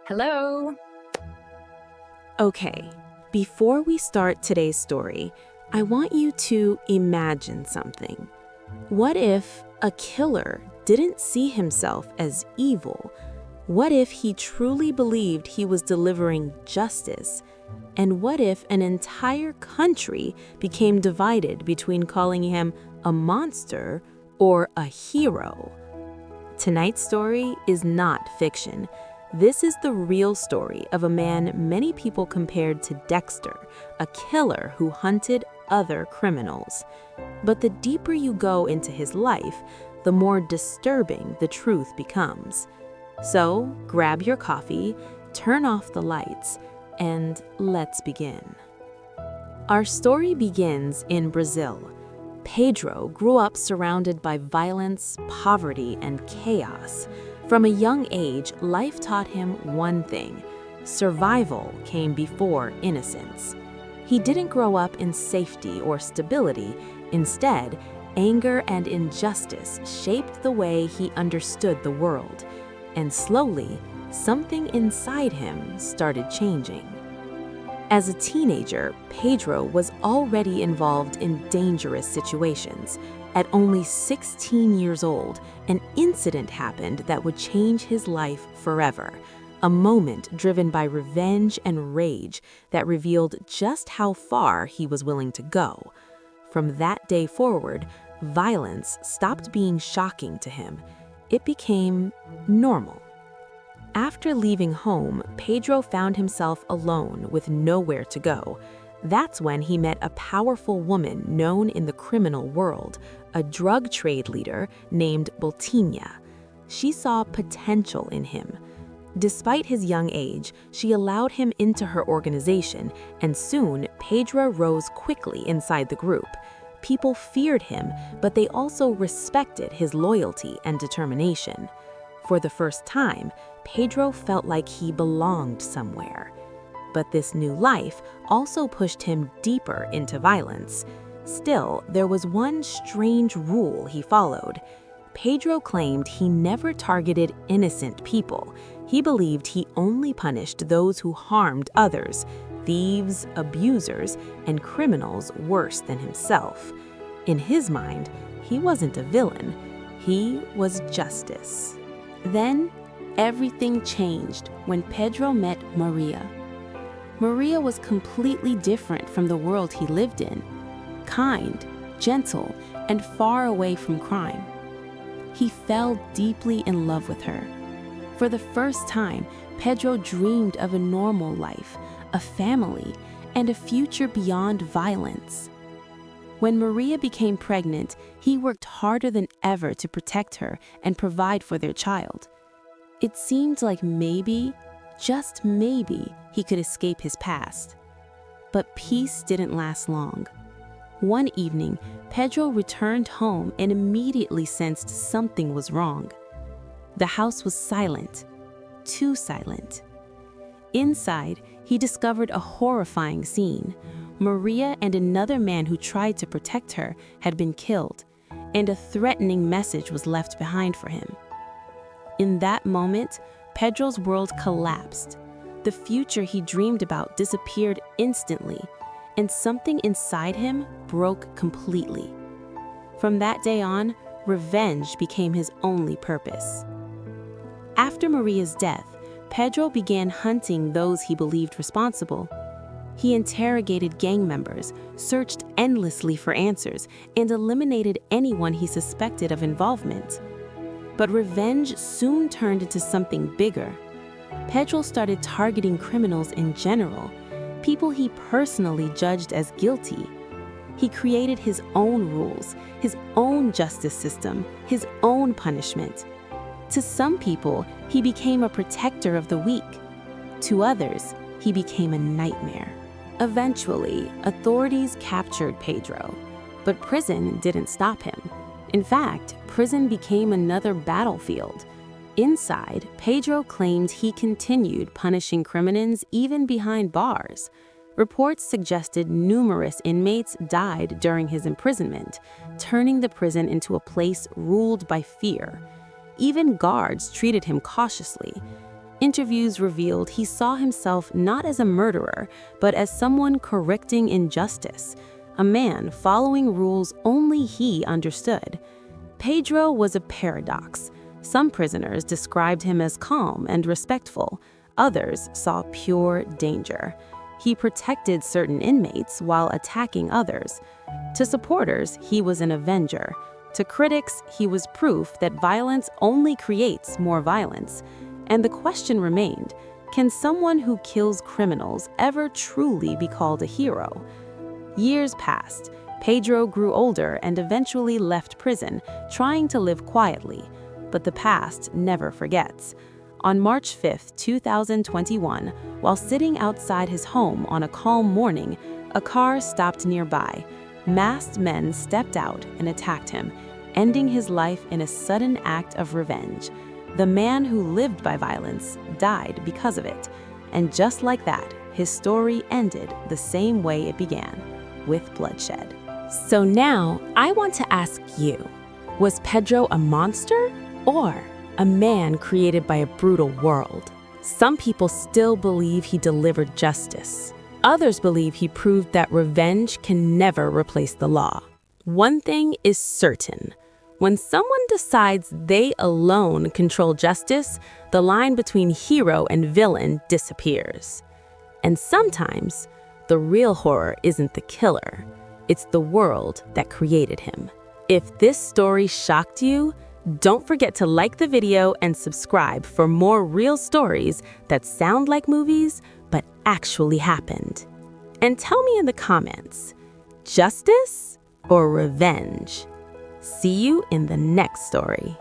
Hello. Okay, before we start today's story, I want you to imagine something. What if a killer didn't see himself as evil? What if he truly believed he was delivering justice? And what if an entire country became divided between calling him a monster or a hero? Tonight's story is not fiction. This is the real story of a man many people compared to Dexter, a killer who hunted other criminals. But the deeper you go into his life, the more disturbing the truth becomes. So, grab your coffee, turn off the lights, and let's begin. Our story begins in Brazil. Pedro grew up surrounded by violence, poverty, and chaos. From a young age, life taught him one thing: survival came before innocence. He didn't grow up in safety or stability. Instead, anger and injustice shaped the way he understood the world. And slowly, something inside him started changing. As a teenager, Pedro was already involved in dangerous situations. At only 16 years old, an incident happened that would change his life forever. A moment driven by revenge and rage that revealed just how far he was willing to go. From that day forward, violence stopped being shocking to him. It became normal. After leaving home, Pedro found himself alone with nowhere to go. That's when he met a powerful woman known in the criminal world, a drug trade leader named Botinha. She saw potential in him. Despite his young age, she allowed him into her organization, and soon Pedro rose quickly inside the group. People feared him, but they also respected his loyalty and determination. For the first time, Pedro felt like he belonged somewhere. But this new life also pushed him deeper into violence. Still, there was one strange rule he followed. Pedro claimed he never targeted innocent people. He believed he only punished those who harmed others, thieves, abusers, and criminals worse than himself. In his mind, he wasn't a villain. He was justice. Then, everything changed when Pedro met Maria. Maria was completely different from the world he lived in. Kind, gentle, and far away from crime. He fell deeply in love with her. For the first time, Pedro dreamed of a normal life, a family, and a future beyond violence. When Maria became pregnant, he worked harder than ever to protect her and provide for their child. It seemed like maybe, just maybe, he could escape his past. But peace didn't last long. One evening, Pedro returned home and immediately sensed something was wrong. The house was silent, too silent. Inside, he discovered a horrifying scene. Maria and another man who tried to protect her had been killed, and a threatening message was left behind for him. In that moment, Pedro's world collapsed. The future he dreamed about disappeared instantly, and something inside him broke completely. From that day on, revenge became his only purpose. After Maria's death, Pedro began hunting those he believed responsible. He interrogated gang members, searched endlessly for answers, and eliminated anyone he suspected of involvement. But revenge soon turned into something bigger. Pedro started targeting criminals in general, people he personally judged as guilty. He created his own rules, his own justice system, his own punishment. To some people, he became a protector of the weak. To others, he became a nightmare. Eventually, authorities captured Pedro, but prison didn't stop him. In fact, prison became another battlefield. Inside, Pedro claimed he continued punishing criminals even behind bars. Reports suggested numerous inmates died during his imprisonment, turning the prison into a place ruled by fear. Even guards treated him cautiously. Interviews revealed he saw himself not as a murderer, but as someone correcting injustice, a man following rules only he understood. Pedro was a paradox. Some prisoners described him as calm and respectful. Others saw pure danger. He protected certain inmates while attacking others. To supporters, he was an avenger. To critics, he was proof that violence only creates more violence. And the question remained, can someone who kills criminals ever truly be called a hero? Years passed. Pedro grew older and eventually left prison, trying to live quietly. But the past never forgets. On March 5, 2021, while sitting outside his home on a calm morning, a car stopped nearby. Masked men stepped out and attacked him, ending his life in a sudden act of revenge. The man who lived by violence died because of it. And just like that, his story ended the same way it began, with bloodshed. So now, I want to ask you, was Pedro a monster or a man created by a brutal world? Some people still believe he delivered justice. Others believe he proved that revenge can never replace the law. One thing is certain. When someone decides they alone control justice, the line between hero and villain disappears. And sometimes, the real horror isn't the killer. It's the world that created him. If this story shocked you, don't forget to like the video and subscribe for more real stories that sound like movies but actually happened. And tell me in the comments, justice or revenge? See you in the next story.